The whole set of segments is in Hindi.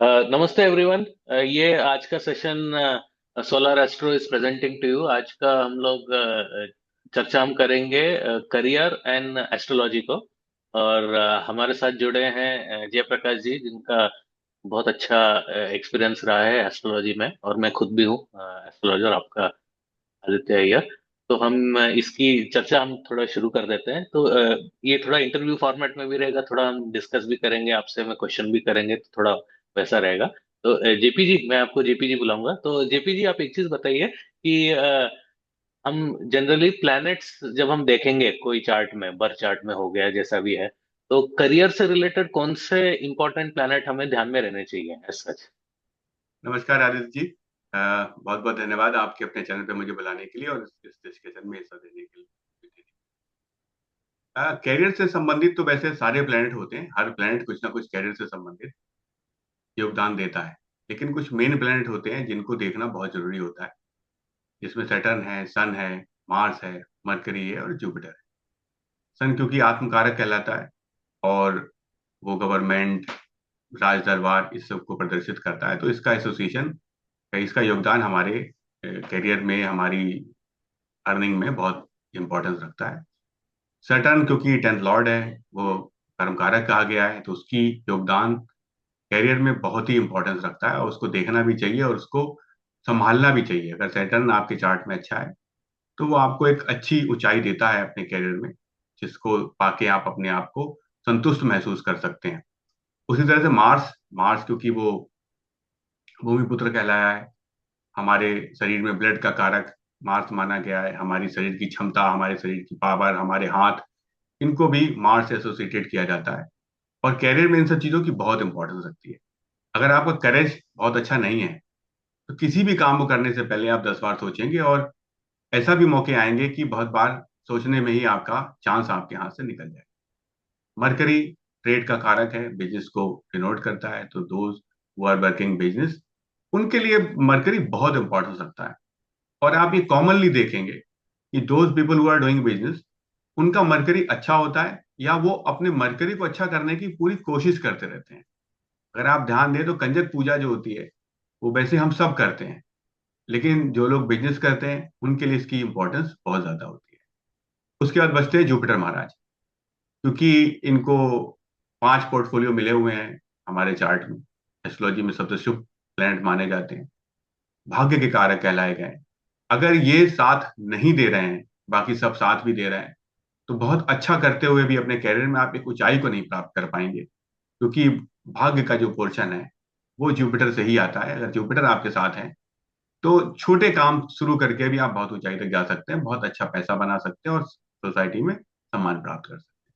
नमस्ते एवरीवन। ये आज का session Solar Astro is presenting to you. आज का हम लोग चर्चा हम करेंगे करियर एंड एस्ट्रोलॉजी को। और हमारे साथ जुड़े हैं जयप्रकाश जी, जिनका बहुत अच्छा एक्सपीरियंस रहा है एस्ट्रोलॉजी में, और मैं खुद भी हूँ एस्ट्रोलॉजर, आपका आदित्य अय्यर। तो हम इसकी चर्चा हम थोड़ा शुरू कर देते हैं। तो ये थोड़ा इंटरव्यू फॉर्मेट में भी रहेगा, थोड़ा हम डिस्कस भी करेंगे आपसे, मैं क्वेश्चन भी करेंगे, तो थोड़ा वैसा रहेगा। तो जेपी जी, मैं आपको जेपी जी बुलाऊंगा। तो जेपी जी, आप एक चीज बताइए कि हम जनरली प्लैनेट्स जब हम देखेंगे कोई चार्ट में, बर्थ चार्ट में हो गया जैसा भी है, तो करियर से रिलेटेड कौन से इंपॉर्टेंट प्लैनेट हमें ध्यान में रहने चाहिए एज सच? नमस्कार आदित्य जी। बहुत बहुत धन्यवाद आपके अपने चैनल पे मुझे बुलाने के लिए और इस डिस्कशन में हिस्सा देने के लिए। कैरियर से संबंधित तो वैसे सारे प्लेनेट होते हैं, हर प्लेनेट कुछ ना कुछ कैरियर से संबंधित योगदान देता है। लेकिन कुछ मेन प्लेनेट होते हैं जिनको देखना बहुत जरूरी होता है, जिसमें सैटर्न है, सन है, मार्स है, मरकरी है और जुपिटर है। सन क्योंकि आत्मकारक कहलाता है और वो गवर्नमेंट, राज दरबार इस सब को प्रदर्शित करता है, तो इसका एसोसिएशन, इसका योगदान हमारे करियर में, हमारी अर्निंग में बहुत इंपॉर्टेंस रखता है। सैटर्न क्योंकि टेंथ लॉर्ड है, वो कर्मकारक कहा गया है, तो उसकी योगदान करियर में बहुत ही इंपॉर्टेंस रखता है और उसको देखना भी चाहिए और उसको संभालना भी चाहिए। अगर सैटर्न आपके चार्ट में अच्छा है तो वो आपको एक अच्छी ऊंचाई देता है अपने करियर में, जिसको पाके आप अपने आप को संतुष्ट महसूस कर सकते हैं। उसी तरह से मार्स, मार्स क्योंकि वो भूमिपुत्र कहलाया है, हमारे शरीर में ब्लड का कारक मार्स माना गया है। हमारी शरीर की क्षमता, हमारे शरीर की पावर, हमारे हाथ, इनको भी मार्स से एसोसिएटेड किया जाता है। और कैरियर में इन सब चीजों की बहुत इंपॉर्टेंस रखती है। अगर आपका करेज बहुत अच्छा नहीं है तो किसी भी काम को करने से पहले आप 10 बार सोचेंगे, और ऐसा भी मौके आएंगे कि बहुत बार सोचने में ही आपका चांस आपके हाथ से निकल जाए। मरकरी ट्रेड का कारक है, बिजनेस को डिनोट करता है, तो those who are working business, उनके लिए मरकरी बहुत इंपॉर्टेंस रखता है। और आप ये कॉमनली देखेंगे कि those people who are doing business, उनका मरकरी अच्छा होता है या वो अपने मरकरी को अच्छा करने की पूरी कोशिश करते रहते हैं। अगर आप ध्यान दें तो कंजक पूजा जो होती है वो वैसे हम सब करते हैं, लेकिन जो लोग बिजनेस करते हैं उनके लिए इसकी इंपॉर्टेंस बहुत ज्यादा होती है। उसके बाद बचते हैं जुपिटर महाराज, क्योंकि इनको 5 पोर्टफोलियो मिले हुए हैं हमारे चार्ट में, एस्ट्रोलॉजी में सबसे शुभ प्लैनेट माने जाते हैं, भाग्य के कारक कहलाए गए। अगर ये साथ नहीं दे रहे हैं, बाकी सब साथ भी दे रहे हैं, तो बहुत अच्छा करते हुए भी अपने कैरियर में आप एक ऊंचाई को नहीं प्राप्त कर पाएंगे, क्योंकि भाग्य का जो पोर्शन है वो जुपिटर से ही आता है। अगर जुपिटर आपके साथ है तो छोटे काम शुरू करके भी आप बहुत ऊंचाई तक जा सकते हैं, बहुत अच्छा पैसा बना सकते हैं और सोसाइटी में सम्मान प्राप्त कर सकते हैं।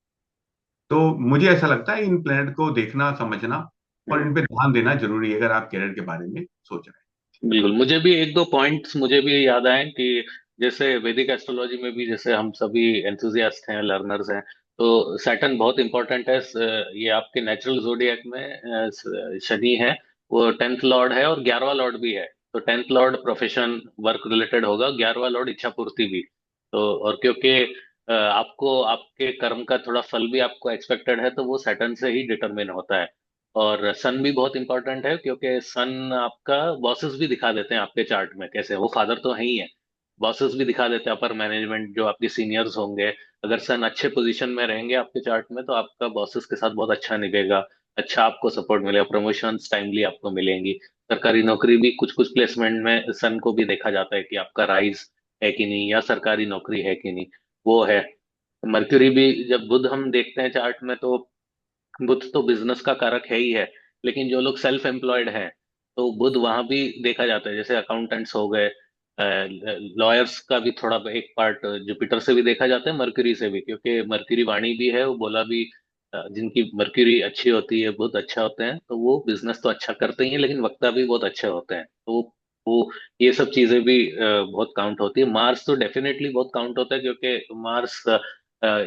तो मुझे ऐसा लगता है इन प्लैनेट को देखना, समझना और इन पे ध्यान देना जरूरी है अगर आप करियर के बारे में सोच रहे बिल्कुल, मुझे भी एक दो पॉइंट्स मुझे भी याद आए कि जैसे वैदिक एस्ट्रोलॉजी में भी, जैसे हम सभी एंथुजियास्ट हैं, लर्नर्स हैं, तो सैटर्न बहुत इंपॉर्टेंट है। ये आपके नेचुरल जोडिएक में शनि है, वो टेंथ लॉर्ड है और 11वां लॉर्ड भी है। तो tenth Lord profession, work related होगा, 11वां लॉर्ड इच्छा पूर्ति भी। तो और क्योंकि आपको आपके कर्म का थोड़ा फल भी आपको एक्सपेक्टेड है, तो वो सैटर्न से ही डिटरमिन होता है। और सन भी बहुत इंपॉर्टेंट है, क्योंकि सन आपका बॉसेस भी दिखा देते हैं आपके चार्ट में, कैसे वो फादर तो है ही है, बॉसेस भी दिखा देते हैं, अपर मैनेजमेंट जो आपके सीनियर्स होंगे। अगर सन अच्छे पोजीशन में रहेंगे आपके चार्ट में, तो आपका बॉसेस के साथ बहुत अच्छा निभेगा, अच्छा आपको सपोर्ट मिलेगा, प्रमोशंस टाइमली आपको मिलेंगी। सरकारी नौकरी भी कुछ कुछ प्लेसमेंट में सन को भी देखा जाता है कि आपका राइज है कि नहीं, या सरकारी नौकरी है कि नहीं, वो है। मर्क्यूरी भी, जब बुध हम देखते हैं चार्ट में, तो बुध तो बिजनेस का कारक है ही है, लेकिन जो लोग सेल्फ एम्प्लॉयड हैं, तो बुध वहां भी देखा जाता है। जैसे अकाउंटेंट्स हो गए, लॉयर्स का भी थोड़ा एक पार्ट जुपिटर से भी देखा जाता है, मर्क्यूरी से भी, क्योंकि मर्क्यूरी वाणी भी है, वो बोला भी। जिनकी मर्क्यूरी अच्छी होती है, बुध अच्छा होते हैं, तो वो बिजनेस तो अच्छा करते ही हैं, लेकिन वक्ता भी बहुत अच्छे होते हैं। तो वो ये सब चीजें भी बहुत काउंट होती है। मार्स तो डेफिनेटली बहुत काउंट होता है, क्योंकि मार्स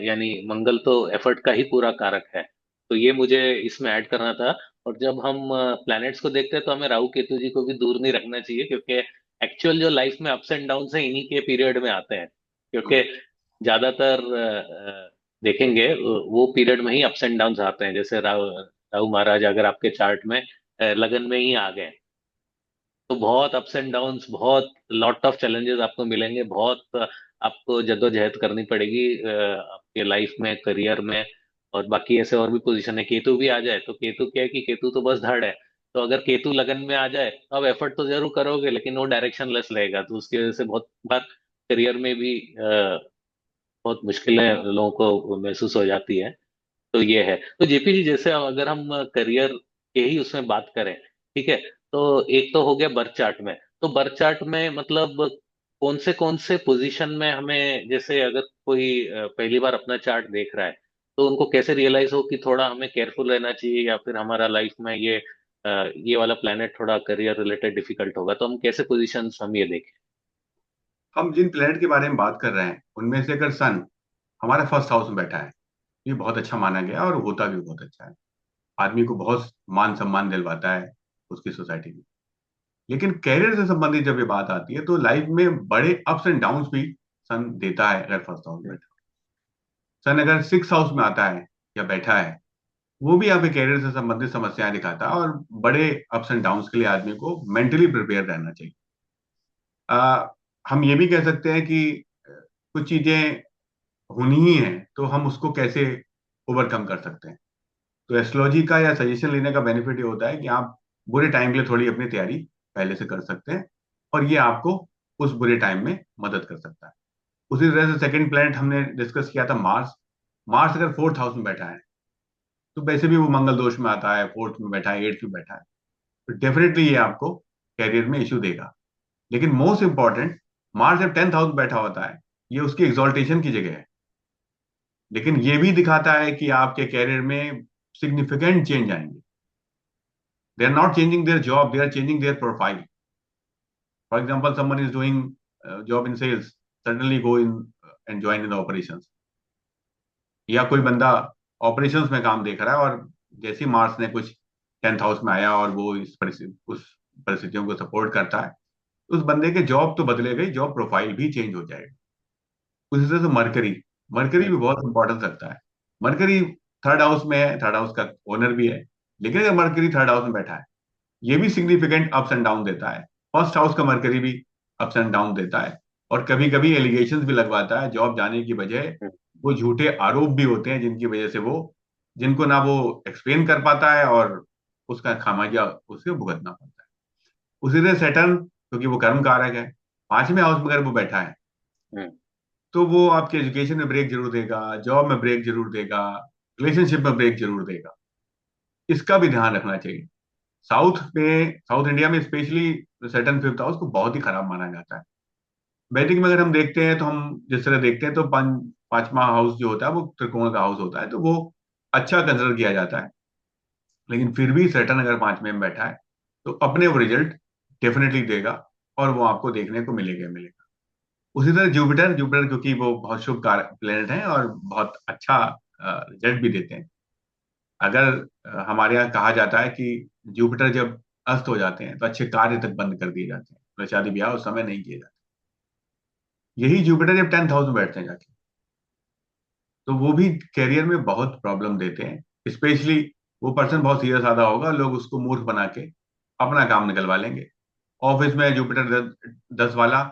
यानी मंगल तो एफर्ट का ही पूरा कारक है। तो ये मुझे इसमें ऐड करना था। और जब हम प्लैनेट्स को देखते हैं, तो हमें राहु केतु जी को भी दूर नहीं रखना चाहिए, क्योंकि एक्चुअल जो लाइफ में अप्स एंड डाउन है, इन्हीं के पीरियड में आते हैं। क्योंकि ज्यादातर देखेंगे वो पीरियड में ही अप्स एंड डाउन आते हैं। जैसे राहु राहु महाराज अगर आपके चार्ट में लगन में ही आ गए, तो बहुत अप्स एंड डाउन्स, बहुत लॉट ऑफ चैलेंजेस आपको मिलेंगे, बहुत आपको जद्दोजहद करनी पड़ेगी आपके लाइफ में, करियर में। और बाकी ऐसे और भी पोजीशन है, केतु भी आ जाए तो केतु क्या है कि केतु तो बस धड़ है। तो अगर केतु लगन में आ जाए तो आप एफर्ट तो जरूर करोगे, लेकिन वो डायरेक्शन लेस रहेगा, तो उसकी वजह से बहुत बार करियर में भी बहुत मुश्किलें लोगों को महसूस हो जाती है। तो ये है। तो जेपी जी, जैसे अगर हम करियर के ही उसमें बात करें, ठीक है, तो एक तो हो गया बर्थ चार्ट में। तो बर्थ चार्ट में मतलब कौन से पोजीशन में हमें, जैसे अगर कोई पहली बार अपना चार्ट देख रहा है, तो उनको कैसे रियलाइज हो कि थोड़ा हमें केयरफुल रहना चाहिए, या फिर हमारा लाइफ में ये वाला प्लेनेट थोड़ा करियर रिलेटेड डिफिकल्ट होगा, तो हम कैसे पोजीशंस हम ये देखें? हम जिन प्लेनेट के बारे में बात कर रहे हैं उनमें से अगर सन हमारा फर्स्ट हाउस में बैठा है, ये बहुत अच्छा माना गया और होता भी बहुत अच्छा है। आदमी को बहुत मान सम्मान दिलवाता है उसकी सोसाइटी में। लेकिन कैरियर से संबंधित जब ये बात आती है तो लाइफ में बड़े अप्स एंड डाउन्स भी सन देता है अगर फर्स्ट हाउस में बैठा। सन अगर सिक्स हाउस में आता है या बैठा है, वो भी यहाँ पे कैरियर से संबंधित समस्याएं दिखाता है, और बड़े अप्स एंड डाउन्स के लिए आदमी को मेंटली प्रिपेयर रहना चाहिए। आ, हम ये भी कह सकते हैं कि कुछ चीजें होनी ही है तो हम उसको कैसे ओवरकम कर सकते हैं। तो एस्ट्रोलॉजी का या सजेशन लेने का बेनिफिट ये होता है कि आप बुरे टाइम के लिए थोड़ी अपनी तैयारी पहले से कर सकते हैं, और ये आपको उस बुरे टाइम में मदद कर सकता है। उसी तरह से सेकंड प्लैनेट हमने डिस्कस किया था मार्स। मार्स अगर फोर्थ हाउस में बैठा है तो वैसे भी वो मंगल दोष में आता है, फोर्थ में बैठा है, एट्थ में बैठा है, तो डेफिनेटली ये आपको कैरियर में इशू देगा। लेकिन मोस्ट इंपॉर्टेंट, मार्स जब टेंथ हाउस में बैठा होता है, ये उसकी एग्जॉल्टेशन की जगह है। लेकिन ये भी दिखाता है कि आपके कैरियर में सिग्निफिकेंट चेंज आएंगे। They are not changing their job, they are changing their profile. For example, someone is doing job in sales, suddenly go in and join in the operations. या कोई बंदा ऑपरेशंस में काम देख रहा है और जैसे ही मार्स ने कुछ टेंथ हाउस में आया और वो इस परिस्थिति उस परिस्थितियों को सपोर्ट करता है, उस बंदे के जॉब तो बदले गई, जॉब प्रोफाइल भी चेंज हो जाएगी। उसी तरह से मरकरी, मरकरी भी बहुत इंपॉर्टेंस रखता है। मरकरी थर्ड हाउस में है, थर्ड हाउस का ओनर भी है। लेकिन अगर मरकरी थर्ड हाउस में बैठा है, ये भी सिग्निफिकेंट अप्स एंड डाउन देता है। फर्स्ट हाउस का मरकरी भी अप्स एंड डाउन देता है, और कभी कभी एलिगेशंस भी लगवाता है जॉब जाने की बजाय। वो झूठे आरोप भी होते हैं जिनकी वजह से वो, जिनको ना वो एक्सप्लेन कर पाता है, और उसका खामियाजा उसे भुगतना पड़ता है। उसी तरह सेटर्न, क्योंकि वो कर्म कारक है, पांचवें हाउस में अगर वो बैठा है हम्म। तो वो आपके एजुकेशन में ब्रेक जरूर देगा, जॉब में ब्रेक जरूर देगा, रिलेशनशिप में ब्रेक जरूर देगा। इसका भी ध्यान रखना चाहिए। साउथ इंडिया में स्पेशली सैटर्न फिफ्थ हाउस को बहुत ही खराब माना जाता है। वैदिक में अगर हम देखते हैं तो हम जिस तरह देखते हैं तो पांचवा हाउस जो होता है वो त्रिकोण का हाउस होता है, तो वो अच्छा कंसिडर किया जाता है। लेकिन फिर भी सैटर्न अगर पांचवें में बैठा है तो अपने वो रिजल्ट डेफिनेटली देगा, और वो आपको देखने को मिलेगा मिलेगा। उसी तरह जुपिटर, जुपिटर क्योंकि वो बहुत शुभ प्लेनेट है और बहुत अच्छा रिजल्ट भी देते हैं। अगर हमारे यहाँ कहा जाता है कि जुपिटर जब अस्त हो जाते हैं तो अच्छे कार्य तक बंद कर दिए जाते हैं, तो शादी ब्याह उस समय नहीं किए जाते। यही जुपिटर जब टेंथ हाउस में बैठते हैं जाके, तो वो भी करियर में बहुत प्रॉब्लम देते हैं। स्पेशली वो पर्सन बहुत सीधा साधा होगा, लोग उसको मूर्ख बना के अपना काम निकलवा लेंगे। ऑफिस में जुपिटर 10 वाला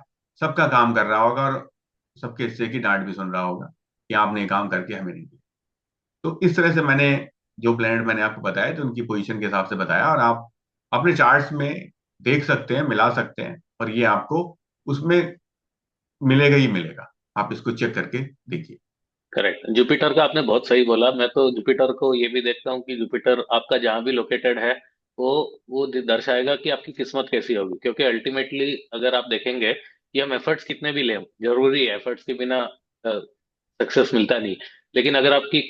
सबका काम कर रहा होगा, और सबके हिस्से की डांट भी सुन रहा होगा कि आपने ये काम करके हमें नहीं दिया। तो इस तरह से मैंने जो प्लेनेट मैंने आपको बताया तो उनकी पोजीशन के हिसाब से बताया, और आप अपने चार्ट्स में देख सकते हैं, मिला सकते हैं, और ये आपको उसमें मिलेगा ही मिलेगा। आप इसको चेक करके देखिए। करेक्ट। जुपिटर का आपने बहुत सही बोला। मैं तो जुपिटर को ये भी देखता हूँ कि जुपिटर आपका जहाँ भी लोकेटेड है, वो दर्शाएगा कि आपकी किस्मत कैसी होगी, क्योंकि अल्टीमेटली अगर आप देखेंगे कि हम एफर्ट्स कितने भी लें, जरूरी है, एफर्ट्स के बिना सक्सेस मिलता नहीं। लेकिन अगर आपकी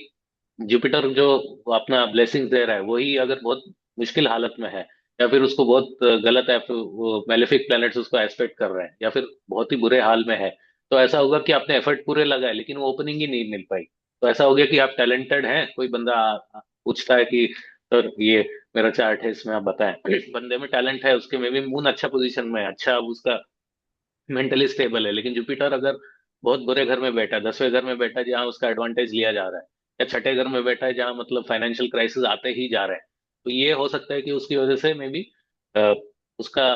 जुपिटर जो अपना ब्लेसिंग दे रहा है, वही अगर बहुत मुश्किल हालत में है, या फिर उसको बहुत गलत है, फिर वो मेलेफिक प्लैनेट्स उसको एस्पेक्ट कर रहे हैं, या फिर बहुत ही बुरे हाल में है, तो ऐसा होगा कि आपने एफर्ट पूरे लगाए लेकिन वो ओपनिंग ही नहीं मिल पाई। तो ऐसा हो गया कि आप टैलेंटेड हैं, कोई बंदा पूछता है कि सर ये मेरा चार्ट है, इसमें आप बताएं। बंदे में टैलेंट है, उसके में भी मून अच्छा पोजीशन में है, अच्छा उसका मेंटली स्टेबल है, लेकिन जुपिटर अगर बहुत बुरे घर में बैठा है, 10वें घर में बैठा है जहाँ उसका एडवांटेज लिया जा रहा है, या छठे घर में बैठा है जहाँ मतलब फाइनेंशियल क्राइसिस आते ही जा रहे हैं, तो ये हो सकता है कि उसकी वजह से मे बी उसका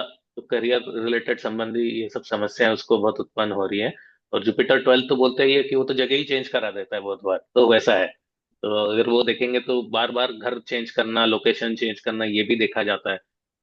करियर रिलेटेड संबंधी ये सब समस्याएं उसको बहुत उत्पन्न हो रही है। और जुपिटर 12 तो बोलते ही है कि वो तो जगह ही चेंज करा देता है बहुत बार, तो वैसा है। तो अगर वो देखेंगे तो बार बार घर चेंज करना, लोकेशन चेंज करना, ये भी देखा जाता है।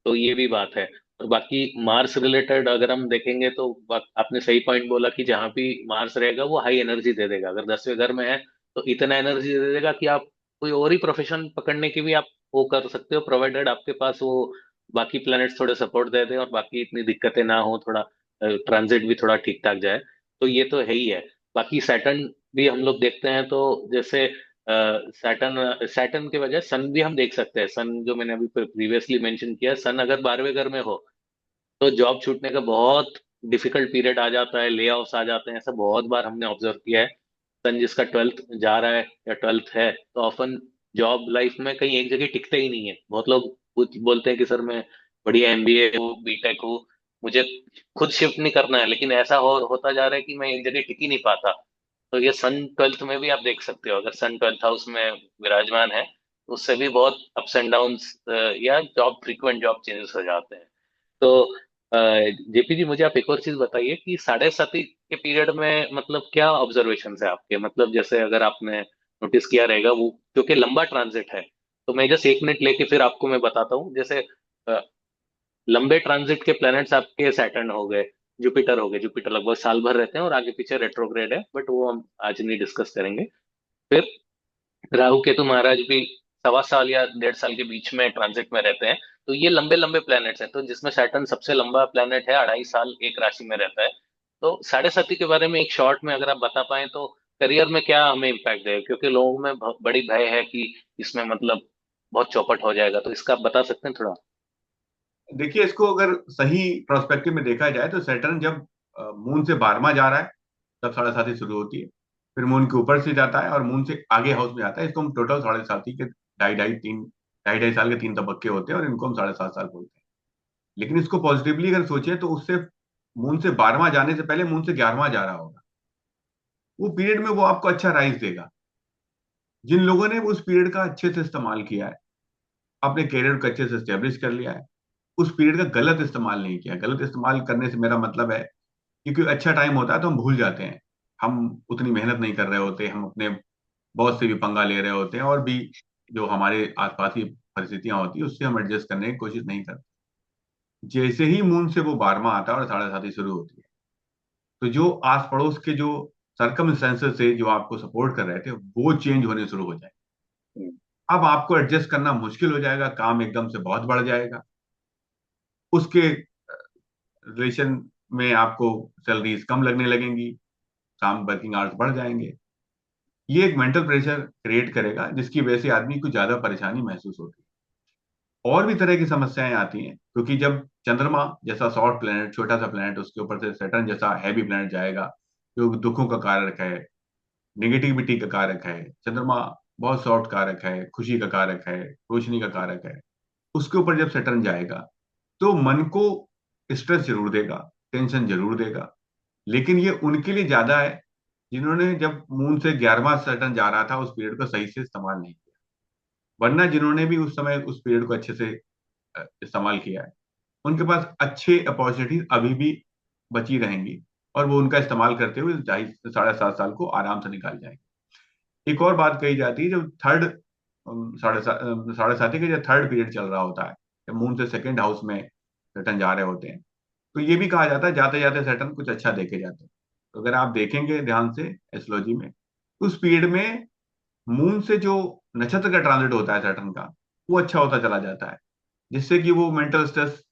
तो ये भी बात है। और बाकी मार्स रिलेटेड अगर हम देखेंगे तो आपने सही पॉइंट बोला कि जहाँ भी मार्स रहेगा वो हाई एनर्जी दे देगा। अगर 10वें घर में है तो इतना एनर्जी दे देगा कि आप कोई और ही प्रोफेशन पकड़ने की भी आप वो कर सकते हो, प्रोवाइडेड आपके पास वो बाकी प्लैनेट्स थोड़े सपोर्ट दे दें और बाकी इतनी दिक्कतें ना हो, थोड़ा ट्रांजिट भी थोड़ा ठीक ठाक जाए। तो ये तो है ही है। बाकी सैटर्न भी हम लोग देखते हैं तो जैसे सैटर्न सैटर्न के वजह सन भी हम देख सकते हैं। सन जो मैंने अभी प्रीवियसली मेंशन किया, सन अगर 12वें घर में हो तो जॉब छूटने का बहुत डिफिकल्ट पीरियड आ जाता है, ले ऑफ्स आ जाते हैं। ऐसा बहुत बार हमने ऑब्जर्व किया है। सन जिसका 12th जा रहा है या 12th है तो ऑफन जॉब लाइफ में कहीं एक जगह टिकते ही नहीं है। बहुत लोग बोलते हैं कि सर मैं बढ़िया एमबीए हूँ, बीटेक हूँ, मुझे खुद शिफ्ट नहीं करना है, लेकिन ऐसा होता जा रहा है कि मैं एक जगह टिक ही नहीं पाता। तो ये सन 12th में भी आप देख सकते हो, अगर सन 12th हाउस में विराजमान है तो उससे भी बहुत अप्स एंड डाउन्स या जॉब फ्रीक्वेंट जॉब चेंजेस हो जाते हैं। तो जेपी जी, मुझे आप एक और चीज बताइए कि साढ़े साथी के पीरियड में मतलब क्या ऑब्जर्वेशन है आपके, मतलब जैसे अगर आपने नोटिस किया रहेगा वो क्योंकि लंबा ट्रांजिट है। तो मैं जस्ट 1 मिनट लेके फिर आपको मैं बताता हूँ। जैसे अ, लंबे ट्रांजिट के प्लैनेट्स आपके सैटर्न हो गए, जुपिटर हो गए। जुपिटर लगभग साल भर रहते हैं और आगे पीछे रेट्रोग्रेड है, बट वो हम आज नहीं डिस्कस करेंगे। फिर राहु केतु महाराज भी 1.25 साल या 1.5 साल के बीच में ट्रांजिट में रहते हैं। तो ये लंबे लंबे प्लैनेट्स हैं, तो जिसमें सैटर्न सबसे लंबा प्लैनेट है, 2.5 साल एक राशि में रहता है। तो साढ़े साथी के बारे में एक शॉर्ट में अगर आप बता पाएं तो करियर में क्या हमें इम्पैक्ट देगा, क्योंकि लोगों में बड़ी भय है कि इसमें मतलब बहुत चौपट हो जाएगा। तो इसका आप बता सकते हैं थोड़ा। देखिए, इसको अगर सही प्रोस्पेक्टिव में देखा जाए तो सैटर्न जब मून से 12वां जा रहा है तब साढ़े साथी शुरू होती है। फिर मून के ऊपर से जाता है और मून से आगे हाउस में आता है। इसको हम टोटल साढ़े साथी के ढाई ढाई साल के 3 तबक्के होते हैं और इनको हम 7.5 साल बोलते हैं। लेकिन इसको पॉजिटिवली अगर सोचें तो उससे मून से 12वां जाने से पहले मून से 11वां जा रहा होगा। वो पीरियड में वो आपको अच्छा राइज देगा। जिन लोगों ने उस पीरियड का अच्छे से इस्तेमाल किया है, अपने कैरियर को अच्छे से स्टेब्लिश कर लिया है, उस पीरियड का गलत इस्तेमाल नहीं किया। गलत इस्तेमाल करने से मेरा मतलब है कि कोई अच्छा टाइम होता है तो हम भूल जाते हैं, हम उतनी मेहनत नहीं कर रहे होते, हम अपने बॉस से भी पंगा ले रहे होते हैं और भी जो हमारे आसपास की परिस्थितियां होती है उससे हम एडजस्ट करने की कोशिश नहीं करते। जैसे ही मून से वो 12वां आता है और साढ़े साथी शुरू होती है, तो जो आस पड़ोस के जो सर्कमस्टेंसेस थे जो आपको सपोर्ट कर रहे थे वो चेंज होने शुरू हो जाए। हम्म। अब आपको एडजस्ट करना मुश्किल हो जाएगा, काम एकदम से बहुत बढ़ जाएगा। उसके रिलेशन में आपको सैलरीज कम लगने लगेंगी, काम वर्किंग आवर्स बढ़ जाएंगे। ये एक मेंटल प्रेशर क्रिएट करेगा जिसकी वजह से आदमी को ज्यादा परेशानी महसूस होती है। और भी तरह की समस्याएं आती हैं क्योंकि जब चंद्रमा जैसा सॉफ्ट प्लेनेट, छोटा सा प्लेनेट, उसके ऊपर से सैटर्न जैसा हैवी प्लेनेट जाएगा जो दुखों का कारक है, निगेटिविटी का कारक है। चंद्रमा बहुत सॉफ्ट कारक है, खुशी का कारक है, रोशनी का कारक है। उसके ऊपर जब सैटर्न जाएगा तो मन को स्ट्रेस जरूर देगा, टेंशन जरूर देगा। लेकिन ये उनके लिए ज्यादा है जिन्होंने जब मून से 11वां सैटर्न जा रहा था उस पीरियड को सही से इस्तेमाल नहीं किया। वरना जिन्होंने भी उस समय उस पीरियड को अच्छे से इस्तेमाल किया है उनके पास अच्छे अपॉर्चुनिटीज अभी भी बची रहेंगी और वो उनका इस्तेमाल करते हुए 7.5 साल को आराम से निकाल जाएंगे। एक और बात कही जाती है, जब थर्ड साढ़े साथी का जब थर्ड पीरियड चल रहा होता है, जब मून से सेकंड हाउस में सैटर्न जा रहे होते हैं, तो ये भी कहा जाता है जाते जाते सैटर्न कुछ अच्छा देके जाते हैं। तो अगर आप देखेंगे ध्यान से एस्ट्रोलॉजी में, तो उस पीरियड में मून से जो नक्षत्र का ट्रांजिट होता है सैटर्न का, वो अच्छा होता चला जाता है, जिससे कि वो मेंटल स्ट्रेस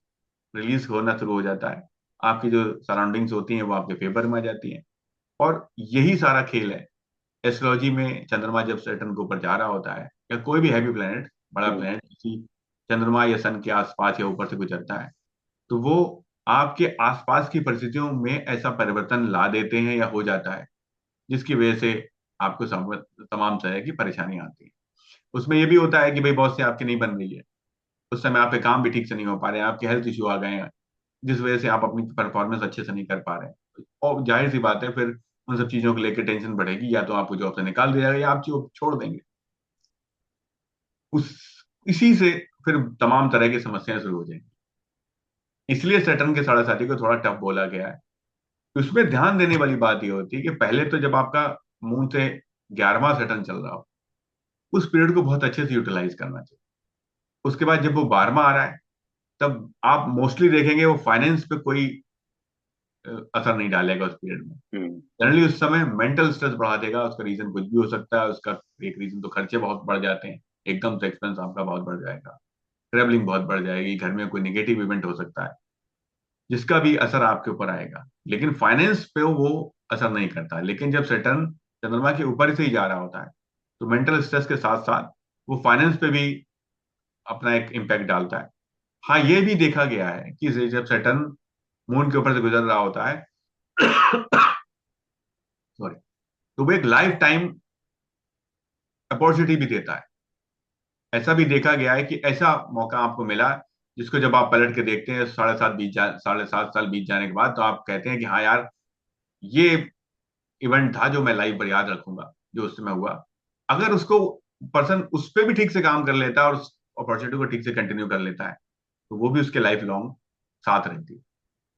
रिलीज होना शुरू हो जाता है। आपकी जो सराउंडिंग्स होती हैं वो आपके फेवर में आ जाती हैं। और यही सारा खेल है एस्ट्रोलॉजी में। चंद्रमा जब सैटर्न के ऊपर जा रहा होता है या कोई भी हैवी प्लेनेट, बड़ा हम्म। प्लेनेट किसी चंद्रमा या सन के आसपास या ऊपर से गुजरता है, तो वो आपके आसपास की परिस्थितियों में ऐसा परिवर्तन ला देते हैं या हो जाता है जिसकी वजह से आपको तमाम तरह की परेशानी आती है। उसमें ये भी होता है कि भाई बॉस से आपकी नहीं बन रही है, उस समय आपके काम भी ठीक से नहीं हो पा रहे हैं, आपके हेल्थ इश्यू आ गए हैं जिस वजह से आप अपनी परफॉर्मेंस अच्छे से नहीं कर पा रहे हैं। और जाहिर सी बात है फिर उन सब चीजों को लेकर टेंशन बढ़ेगी, या तो आपको जॉब से निकाल दिया जाएगा या आप जॉब छोड़ देंगे। उस इसी से फिर तमाम तरह की समस्याएं शुरू हो जाएंगी। इसलिए सैटर्न के साढ़े साथी को थोड़ा टफ बोला गया है। उसमें ध्यान देने वाली बात यह होती है कि पहले तो जब आपका मून से 11वां सैटर्न चल रहा हो, उस पीरियड को बहुत अच्छे से यूटिलाइज करना चाहिए। उसके बाद जब वो 12वां आ रहा है, तब आप मोस्टली देखेंगे वो फाइनेंस पे कोई असर नहीं डालेगा उस पीरियड में। हम्म। जनरली उस समय मेंटल स्ट्रेस बढ़ा देगा। उसका रीजन कुछ भी हो सकता है। उसका एक रीजन तो खर्चे बहुत बढ़ जाते हैं, एकदम से एक्सपेंस आपका बहुत बढ़ जाएगा, ट्रेवलिंग बहुत बढ़ जाएगी, घर में कोई निगेटिव इवेंट हो सकता है जिसका भी असर आपके ऊपर आएगा। लेकिन फाइनेंस पे वो असर नहीं करता। लेकिन जब सैटर्न चंद्रमा के ऊपर से ही जा रहा होता है, तो मेंटल स्ट्रेस के साथ साथ वो फाइनेंस पे भी अपना एक इम्पैक्ट डालता है। हाँ, ये भी देखा गया है कि जब सैटर्न मून के ऊपर से गुजर रहा होता है सॉरी, तो वो एक लाइफ टाइम अपॉर्चुनिटी भी देता है। ऐसा भी देखा गया है कि ऐसा मौका आपको मिला जिसको जब आप पलट के देखते हैं 7.5 साल बीत जाने के बाद, तो आप कहते हैं कि हाँ यार, ये इवेंट था जो मैं लाइफ भर याद रखूंगा, जो उस समय हुआ। अगर उसको पर्सन उस पर भी ठीक से काम कर लेता है और उस अपॉर्चुनिटी को ठीक से कंटिन्यू कर लेता है, तो वो भी उसके लाइफ लॉन्ग साथ रहती है।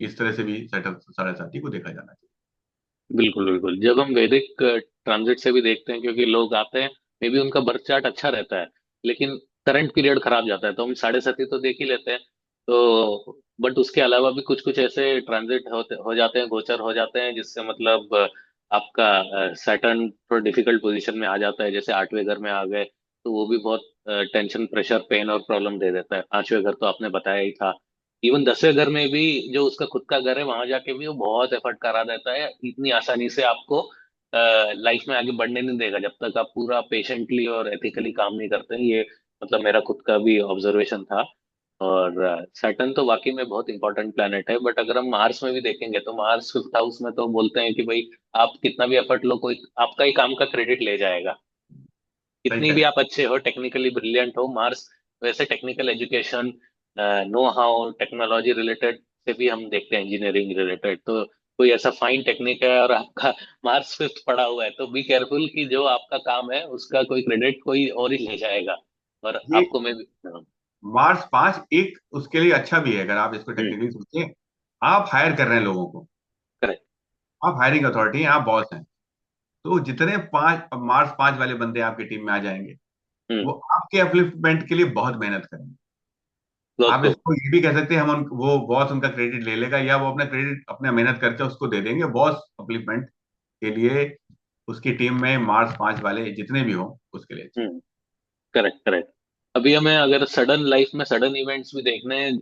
इस तरह से भी सेटअप साढ़े साथी को देखा जाना चाहिए। बिल्कुल बिल्कुल, जब हम वैदिक ट्रांजिट से भी देखते हैं, क्योंकि लोग आते हैं, मे बी उनका बर्थ चार्ट अच्छा रहता है, लेकिन करंट पीरियड खराब जाता है, तो हम साढ़े साथी तो देख ही लेते हैं। तो बट उसके अलावा भी कुछ कुछ ऐसे ट्रांजिट हो जाते हैं, गोचर हो जाते हैं, जिससे मतलब आपका सैटर्न थोड़ा डिफिकल्ट पोजीशन में आ जाता है। जैसे 8वें घर में आ गए, तो वो भी बहुत टेंशन, प्रेशर, पेन और प्रॉब्लम दे देता है। 5वें घर तो आपने बताया ही था। इवन 10वें घर में भी, जो उसका खुद का घर है, वहां जाके भी वो बहुत एफर्ट करा देता है। इतनी आसानी से आपको लाइफ में आगे बढ़ने नहीं देगा जब तक आप पूरा पेशेंटली और एथिकली काम नहीं करते हैं। ये मतलब मेरा खुद का भी ऑब्जर्वेशन था। और सैटर्न तो वाकई में बहुत इंपॉर्टेंट प्लेनेट है। बट अगर हम मार्स में भी देखेंगे, तो मार्स 5th हाउस में तो बोलते हैं कि भाई, आप कितना भी एफर्ट लो, कोई आपका ही काम का क्रेडिट ले जाएगा। सही कितनी कह भी रहे आप अच्छे हो, टेक्निकली ब्रिलियंट हो, मार्स वैसे technical education, know how, technology related से भी हम देखते हैं, इंजीनियरिंग रिलेटेड, तो कोई ऐसा फाइन टेक्निक है और आपका मार्स 5th पड़ा हुआ है, तो बी केयरफुल कि जो आपका काम है उसका कोई क्रेडिट कोई और ही ले जाएगा। और ये आपको मैं भी। हाँ। मार्स 5 एक उसके लिए अच्छा भी है, अगर आप इसको हम्म। टेक्निकली सोचें। आप हायर कर रहे हैं लोगों को, करेक्ट। आप हायरिंग अथॉरिटी हैं, आप बॉस हैं। तो जितने 5 मार्स 5 वाले बंदे आपकी टीम में आ जाएंगे, हम्म। वो आपके अपलिफ्टमेंट के लिए बहुत मेहनत करेंगे। बहुत आप खूब। इसको ये भी कह सकते हैं, वो बॉस उनका क्रेडिट ले लेगा, या वो अपना क्रेडिट अपना मेहनत करके उसको दे देंगे। बॉस अपलिफ्टमेंट के लिए उसकी टीम में मार्स 5 वाले जितने भी हों उसके लिए अच्छा। हम्म। Correct correct. अभी हमें अगर सडन लाइफ में सडन इवेंट्स भी देखने हैं,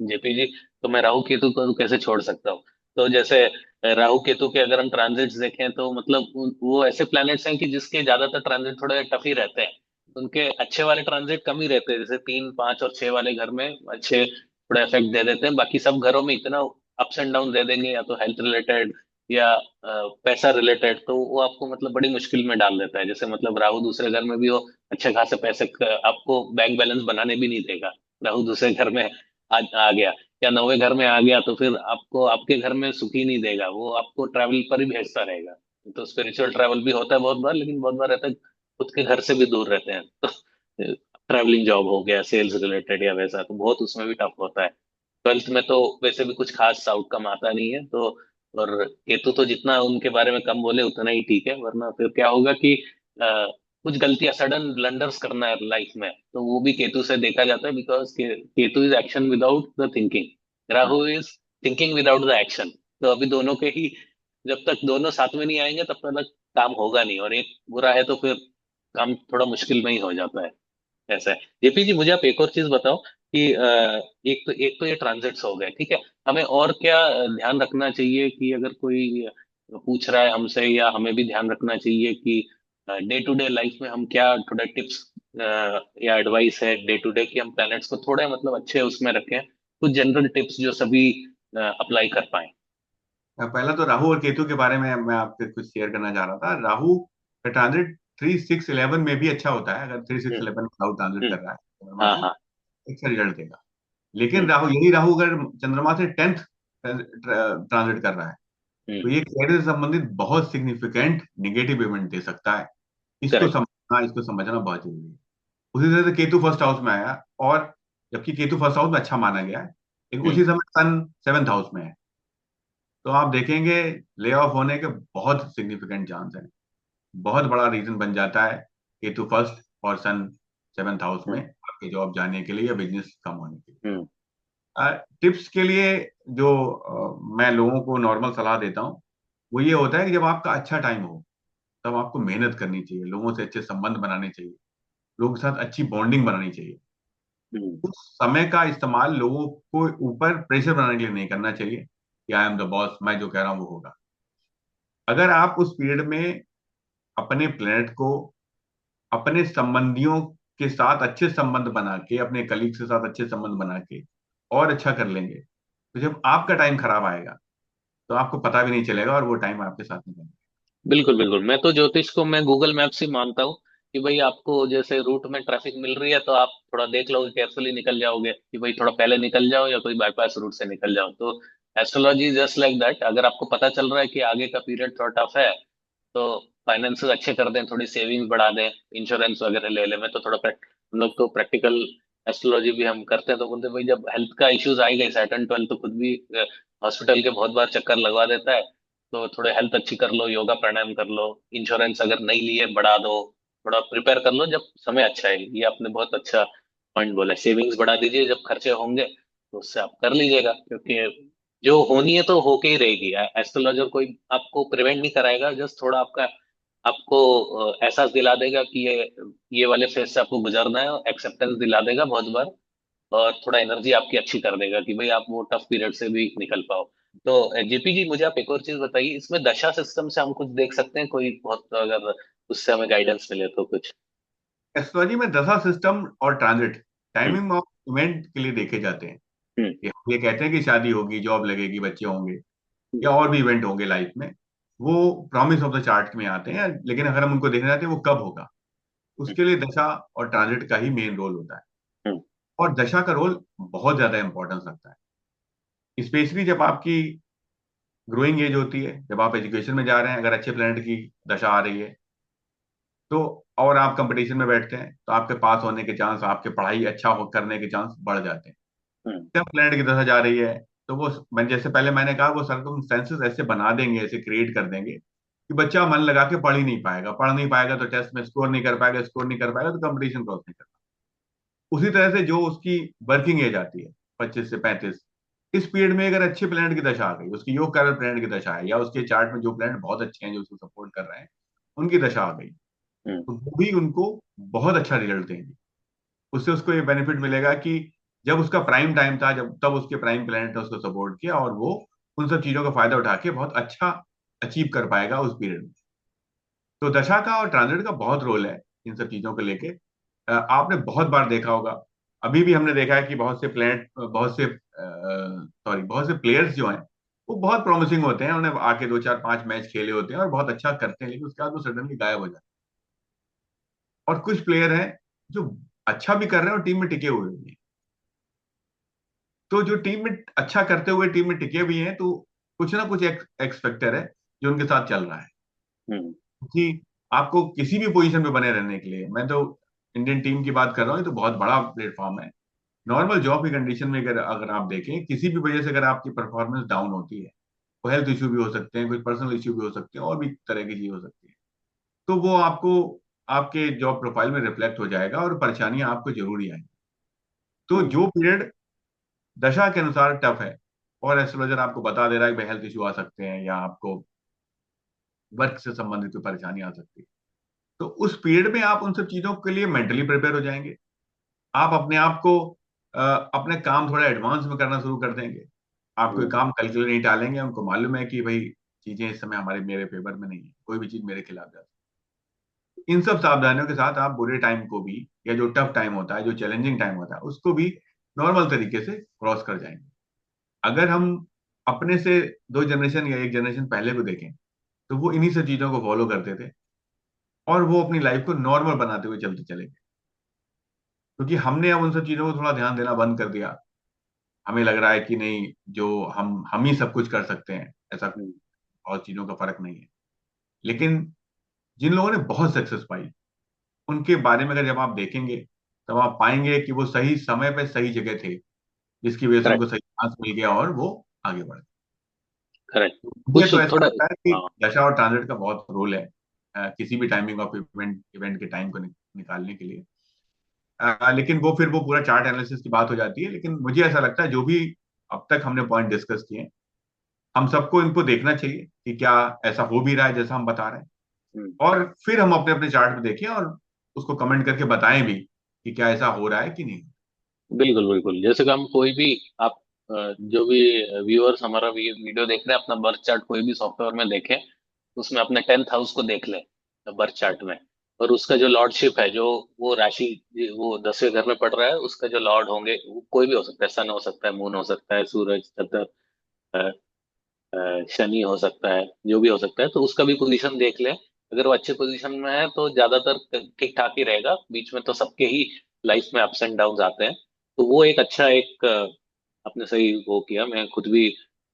जेपी जी, तो मैं राहु केतु को कैसे छोड़ सकता हूँ? तो जैसे राहु केतु के अगर हम ट्रांजिट्स देखें, तो मतलब वो ऐसे प्लैनेट्स हैं कि जिसके ज्यादातर ट्रांजिट थोड़े टफ ही रहते हैं। उनके अच्छे वाले ट्रांजिट कम ही रहते हैं, जैसे 3, 5 और 6 वाले घर में अच्छे थोड़ा इफेक्ट दे देते हैं। बाकी सब घरों में इतना अप्स एंड डाउन दे देंगे, या तो हेल्थ रिलेटेड या पैसा रिलेटेड, तो वो आपको मतलब बड़ी मुश्किल में डाल देता है। जैसे मतलब राहु दूसरे घर में भी हो, अच्छे खासे पैसे आपको बैंक बैलेंस बनाने भी नहीं देगा। राहु दूसरे घर में आ गया, या 9वें घर में आ गया, तो फिर आपको आपके घर में सुखी नहीं देगा, वो आपको ट्रैवल पर ही भेजता रहेगा। तो स्पिरिचुअल ट्रैवल भी होता है बहुत बार, लेकिन बहुत बार रहता है खुद के घर से भी दूर रहते हैं, तो ट्रैवलिंग जॉब हो गया, सेल्स रिलेटेड या वैसा, तो बहुत उसमें भी टफ होता है। 12th में तो वैसे भी कुछ खास आउटकम आता नहीं है, तो और केतु तो जितना उनके बारे में कम बोले उतना ही ठीक है, वरना फिर क्या होगा कि कुछ गलतियां, सडन ब्लंडर्स करना है लाइफ में, तो वो भी केतु से देखा जाता है। Because Ketu is action without the thinking, Rahu is thinking without the action. तो अभी दोनों के ही, जब तक दोनों साथ में नहीं आएंगे तब तक काम होगा नहीं, और एक बुरा है तो फिर काम थोड़ा मुश्किल में ही हो जाता है। ऐसा है। जेपी जी, मुझे आप एक और चीज बताओ कि एक तो ये ट्रांजिट्स हो गए, ठीक है। हमें और क्या ध्यान रखना चाहिए, कि अगर कोई पूछ रहा है हमसे, या हमें भी ध्यान रखना चाहिए कि डे टू डे लाइफ में हम क्या थोड़ा टिप्स या एडवाइस है डे टू डे, कि हम प्लैनेट्स को थोड़े मतलब अच्छे उसमें रखें, कुछ जनरल टिप्स जो सभी अप्लाई कर पाए। पहला तो राहु और केतु के बारे में मैं आपसे कुछ शेयर करना चाह रहा था। राहु का ट्रांजिट 3, 6, 11 में भी अच्छा होता है। अगर 3, 6, 11 में राहु ट्रांजिट हम्म। कर रहा है चंद्रमा हाँ से, हाँ। अच्छा रिजल्ट देगा। लेकिन हम्म। राहु अगर चंद्रमा से 10th ट्रांजिट कर रहा है, तो हम्म। ये कैरियर से संबंधित बहुत सिग्निफिकेंट निगेटिव इवेंट दे सकता है। करेक्ट। इसको समझना बहुत जरूरी है। उसी तरह से केतु फर्स्ट हाउस में आया, और जबकि केतु फर्स्ट हाउस में अच्छा माना गया है, लेकिन हम्म उसी समय सन सेवेंथ हाउस में है। तो आप देखेंगे ले ऑफ होने के बहुत सिग्निफिकेंट चांस हैं, बहुत बड़ा रीजन बन जाता है केतु फर्स्ट और सन सेवेंथ हाउस में हम्म आपके जॉब जाने के लिए या बिजनेस कम होने के लिए। हम्म टिप्स के लिए जो मैं लोगों को नॉर्मल सलाह देता हूँ, वो ये होता है कि जब आपका अच्छा टाइम हो तब आपको मेहनत करनी चाहिए, लोगों से अच्छे संबंध बनाने चाहिए, लोगों के साथ अच्छी बॉन्डिंग बनानी चाहिए। हम्म उस समय का इस्तेमाल लोगों को ऊपर प्रेशर बनाने के लिए नहीं करना चाहिए कि आई एम द बॉस, मैं जो कह रहा हूँ वो होगा। अगर आप उस पीरियड में अपने प्लेनेट को अपने संबंधियों के साथ अच्छे संबंध बना के, अपने कलीग के साथ अच्छे संबंध बना के और अच्छा कर लेंगे, तो जब आपका टाइम खराब आएगा तो आपको पता भी नहीं चलेगा और वो टाइम आपके साथ निकलेगा। बिल्कुल बिल्कुल। मैं तो ज्योतिष को मैं गूगल मैप से मानता हूँ कि भाई आपको जैसे रूट में ट्रैफिक मिल रही है तो आप थोड़ा देख लोगे, केयरफुली निकल जाओगे कि भाई थोड़ा पहले निकल जाओ या कोई बाईपास रूट से निकल जाओ। तो एस्ट्रोलॉजी जस्ट लाइक दैट, अगर आपको पता चल रहा है कि आगे का पीरियड थोड़ा टफ है तो फाइनेंसेस अच्छे कर दें, थोड़ी सेविंग्स बढ़ा दें, इंश्योरेंस वगैरह ले लें। मैं तो थोड़ा हम लोग तो प्रैक्टिकल एस्ट्रोलॉजी भी हम करते हैं, तो बोलते हैं भाई जब हेल्थ का इश्यूज आ ही गए, सैटर्न 12 तो खुद भी हॉस्पिटल के बहुत बार चक्कर लगवा देता है, तो थोड़े हेल्थ अच्छी कर लो, योगा प्राणायाम कर लो, इंश्योरेंस अगर नहीं लिए बढ़ा दो, थोड़ा प्रिपेयर कर लो जब समय अच्छा है। ये आपने बहुत अच्छा पॉइंट बोला, सेविंग्स बढ़ा दीजिए, जब खर्चे होंगे तो उससे आप कर लीजिएगा, क्योंकि जो होनी है तो होके ही रहेगी। एस्ट्रोलॉजर कोई आपको प्रिवेंट नहीं कराएगा, जस्ट थोड़ा आपका आपको एहसास दिला देगा कि ये वाले फेज से आपको गुजरना है, और एक्सेप्टेंस दिला देगा बहुत बार, और थोड़ा एनर्जी आपकी अच्छी कर देगा कि भाई आप वो टफ पीरियड से भी निकल पाओ। तो जेपी जी, मुझे आप एक और चीज बताइए, इसमें दशा सिस्टम से हम कुछ देख सकते हैं कोई बहुत, अगर उससे हमें गाइडेंस मिले तो कुछ। एस्ट्रोलॉजी में दशा सिस्टम और transit hmm timing of event के लिए देखे जाते हैं। हम्म कि हम ये कहते हैं कि शादी होगी, जॉब लगेगी, बच्चे होंगे या और भी इवेंट होंगे लाइफ में, वो प्रॉमिस ऑफ द चार्ट में आते हैं, लेकिन अगर हम उनको देखना चाहते हैं वो कब होगा, हम्म उसके लिए दशा और ट्रांजिट का ही मेन रोल होता है। हम्म और दशा का रोल बहुत ज्यादा इंपॉर्टेंस रखता है, स्पेशली जब आपकी ग्रोइंग एज होती है, जब आप एजुकेशन में जा रहे हैं, अगर अच्छे प्लेनेट की दशा आ रही है तो, और आप कंपटीशन में बैठते हैं तो आपके पास होने के चांस, आपके पढ़ाई अच्छा करने के चांस बढ़ जाते हैं। हम्म जब प्लेनेट की दशा जा रही है तो वो, मैं जैसे पहले मैंने कहा, वो सर्कमस्टेंसेस ऐसे बना देंगे, ऐसे क्रिएट कर देंगे कि बच्चा मन लगा के पढ़ ही नहीं पाएगा, पढ़ नहीं पाएगा तो टेस्ट में स्कोर नहीं कर पाएगा, स्कोर नहीं कर पाएगा तो कंपटीशन क्रॉस नहीं कर पाएगा। उसी तरह से जो उसकी वर्किंग एज आती है 25 से 35, इस पीरियड में अगर अच्छे प्लेनेट की दशा आ गई, उसकी योग कारक प्लेनेट की दशा है, या उसके चार्ट में जो प्लेनेट बहुत अच्छे हैं जो उसको सपोर्ट कर रहे हैं उनकी दशा आ गई, हम्म तो वो भी उनको बहुत अच्छा रिजल्ट देंगे। उससे उसको ये बेनिफिट मिलेगा कि जब उसका प्राइम टाइम था, जब तब उसके प्राइम प्लेनेट ने उसको सपोर्ट किया और वो उन सब चीजों का फायदा उठा के बहुत अच्छा अचीव कर पाएगा उस पीरियड में। तो दशा का और ट्रांजिट का बहुत रोल है इन सब चीजों को लेके। आपने बहुत बार देखा होगा, अभी भी हमने देखा है कि बहुत से प्लेयर्स जो हैं वो बहुत प्रॉमिसिंग होते हैं, उन्हें आके 2 4 5 मैच खेले होते हैं और बहुत अच्छा करते हैं, लेकिन उसके बाद वो सडनली गायब हो जाते हैं। और कुछ प्लेयर हैं जो अच्छा भी कर रहे हैं और टीम में टिके हुए भी हैं। तो जो टीम में अच्छा करते हुए टीम में टिके भी हैं, तो कुछ ना कुछ एक्स फैक्टर है जो उनके साथ चल रहा है हम्म कि आपको किसी भी पोजीशन पे बने रहने के लिए, मैं तो इंडियन टीम की बात कर रहा हूँ, ये तो बहुत बड़ा प्लेटफॉर्म है। नॉर्मल जॉब की कंडीशन में अगर अगर आप देखें, किसी भी वजह से अगर आपकी परफॉर्मेंस डाउन होती है, वो हेल्थ इश्यू भी हो सकते हैं, कुछ पर्सनल इश्यू भी हो सकते हैं, और भी तरह की चीज हो सकती है, तो वो आपको आपके जॉब प्रोफाइल में रिफ्लेक्ट हो जाएगा और परेशानियां आपको जरूरी आएंगी। तो हम्म जो पीरियड दशा के अनुसार टफ है और एस्ट्रोलॉजर आपको बता दे रहा है कि भाई हेल्थ इशू आ सकते हैं या आपको वर्क से संबंधित कोई परेशानी आ सकती है, तो उस पीरियड में आप उन सब चीजों के लिए मेंटली प्रिपेयर हो जाएंगे। आप अपने आप को अपने काम थोड़ा एडवांस में करना शुरू कर देंगे। आप कोई हम्म काम कैलकुलेट नहीं टालेंगे, हमको मालूम है कि भाई चीजें इस समय हमारे मेरे फेवर में नहीं है, कोई भी चीज मेरे खिलाफ जा सकती है। इन सब सावधानियों के साथ आप बुरे टाइम को भी, या जो टफ टाइम होता है, जो चैलेंजिंग टाइम होता है, उसको भी नॉर्मल तरीके से क्रॉस कर जाएंगे। अगर हम अपने से 2 जनरेशन या 1 जनरेशन पहले को देखें, तो वो इन्हीं सब चीजों को फॉलो करते थे और वो अपनी लाइफ को नॉर्मल बनाते हुए चलते चले गए। क्योंकि हमने अब उन सब चीजों को थोड़ा ध्यान देना बंद कर दिया। हमें लग रहा है कि नहीं, जो हम ही सब कुछ कर सकते हैं, ऐसा हम्म बहुत चीजों का फर्क नहीं है। लेकिन जिन लोगों ने बहुत सक्सेस पाई, उनके बारे में अगर जब आप देखेंगे तब आप पाएंगे कि वो सही समय पे सही जगह थे, जिसकी वजह से करेक्ट। उनको सही चांस मिल गया और वो आगे बढ़े। करेक्ट। मुझे कुछ तो ऐसा थोड़ा। लगता है कि हाँ। दशा और ट्रांजिट का बहुत रोल है किसी भी टाइमिंग ऑफ इवेंट इवेंट के टाइम को निकालने के लिए। लेकिन वो फिर वो पूरा चार्ट एनालिसिस की बात हो जाती है। लेकिन मुझे ऐसा लगता है जो भी अब तक हमने पॉइंट डिस्कस किए हैं, हम सबको इनको देखना चाहिए कि क्या ऐसा हो भी रहा है जैसा हम बता रहे हैं, हम्म। और फिर हम अपने अपने चार्ट में देखें और उसको कमेंट करके बताएं भी कि क्या ऐसा हो रहा है कि नहीं। बिल्कुल बिल्कुल, जैसे कि हम कोई भी, आप जो भी व्यूअर्स हमारा वीडियो देख रहे हैं, अपना बर्थ चार्ट कोई भी सॉफ्टवेयर में देखें, उसमें अपने 10th हाउस को देख लें बर्थ चार्ट में। और उसका जो लॉर्डशिप है, जो वो राशि, वो 10वें घर में पड़ रहा है, उसका जो लॉर्ड होंगे वो कोई भी हो सकता है, सन हो सकता है, मून हो सकता है, सूरज, चंद्र, शनि हो सकता है, जो भी हो सकता है, तो उसका भी पोजीशन देख ले। अगर वो अच्छे पोजीशन में है तो ज्यादातर ठीक ठाक ही रहेगा। बीच में तो सबके ही लाइफ में अप्स एंड डाउन आते हैं। तो वो एक अच्छा एक आपने सही वो किया। मैं खुद भी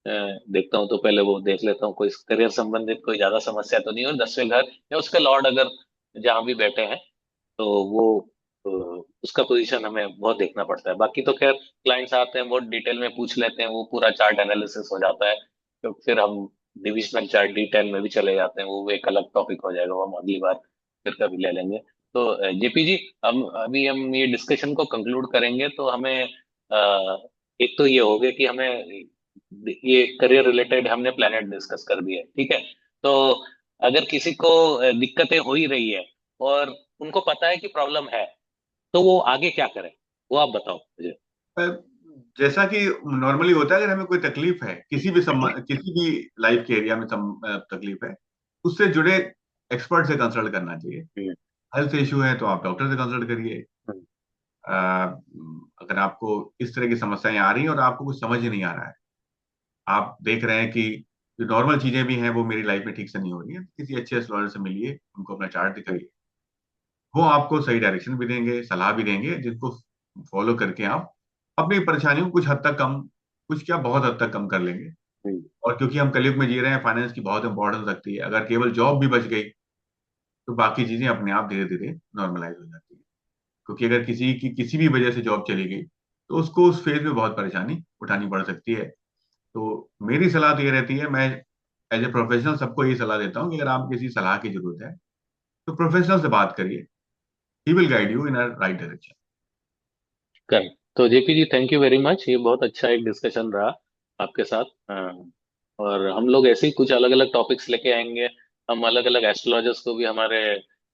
देखता हूँ तो पहले वो देख लेता हूँ कोई करियर संबंधित कोई ज्यादा समस्या तो नहीं, और 10वें घर या उसके लॉर्ड अगर जहाँ भी बैठे हैं, तो वो अ, उसका पोजीशन हमें बहुत देखना पड़ता है। बाकी तो खैर क्लाइंट्स आते हैं, बहुत डिटेल में पूछ लेते हैं, वो पूरा चार्ट एनालिसिस हो जाता है। तो फिर हम डिविजनल चार्ट डिटेल में भी चले जाते हैं, वो एक अलग टॉपिक हो जाएगा, वो हम अगली बार फिर कभी ले लेंगे। तो जेपी जी, हम अभी हम ये डिस्कशन को कंक्लूड करेंगे तो हमें एक तो ये हो गया कि हमें ये करियर रिलेटेड हमने प्लेनेट डिस्कस कर दिया है, ठीक है। तो अगर किसी को दिक्कतें हो ही रही है और उनको पता है कि प्रॉब्लम है, तो वो आगे क्या करे, वो आप बताओ मुझे। पर जैसा कि नॉर्मली होता है, अगर हमें कोई तकलीफ है किसी भी लाइफ के एरिया में तकलीफ है, उससे जुड़े एक्सपर्ट से कंसल्ट करना चाहिए। हम्म। हेल्थ इशू है तो आप डॉक्टर से कंसल्ट करिए। हम्म। अ, अगर आपको इस तरह की समस्याएं आ रही हैं और आपको कुछ समझ ही नहीं आ रहा है, आप देख रहे हैं कि जो नॉर्मल चीजें भी हैं वो मेरी लाइफ में ठीक से नहीं हो रही है, किसी अच्छे एस्ट्रोलॉजर से मिलिए, उनको अपना चार्ट हम्म। दिखाइए। वो आपको सही डायरेक्शन भी देंगे, सलाह भी देंगे, जिनको फॉलो करके आप अपनी परेशानियों को कुछ हद तक कम, कुछ क्या बहुत हद तक कम कर लेंगे। हम्म। और क्योंकि हम कलयुग में जी रहे हैं, फाइनेंस की बहुत इंपॉर्टेंस रखती है। अगर केवल जॉब भी बच गई तो बाकी चीजें अपने आप धीरे धीरे नॉर्मलाइज हो जाती है। क्योंकि अगर किसी की किसी भी वजह से जॉब चली गई तो उसको उस फेज में बहुत परेशानी उठानी पड़ सकती है। तो मेरी सलाह तो ये रहती है, मैं एज ए प्रोफेशनल सबको यही सलाह देता हूँ कि अगर आपको किसी सलाह की जरूरत है तो प्रोफेशनल से बात करिए। He will guide you in a right direction. Correct. तो JP ji, thank you very much, ये बहुत अच्छा एक डिस्कशन रहा आपके साथ। और हम लोग ऐसे ही कुछ अलग अलग टॉपिक्स लेके आएंगे। हम अलग अलग एस्ट्रोलॉजर्स को भी हमारे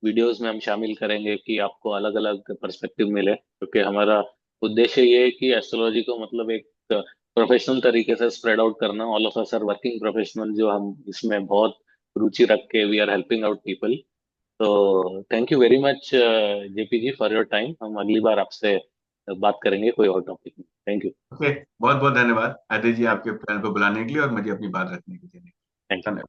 वीडियोस में हम शामिल करेंगे कि आपको अलग अलग पर्सपेक्टिव मिले, क्योंकि हमारा उद्देश्य ये है कि एस्ट्रोलॉजी को मतलब एक प्रोफेशनल तरीके से स्प्रेड आउट करना। All of us are working professional, जो हम इसमें बहुत रुचि रख के we are helping out people. तो thank you very much JP ji for your time. हम अगली बार आपसे बात करेंगे कोई और टॉपिक में। Thank you. ओके, बहुत बहुत धन्यवाद आदित्य जी, आपके प्लान को बुलाने के लिए और मुझे अपनी बात रखने के लिए। Thank you. धन्यवाद।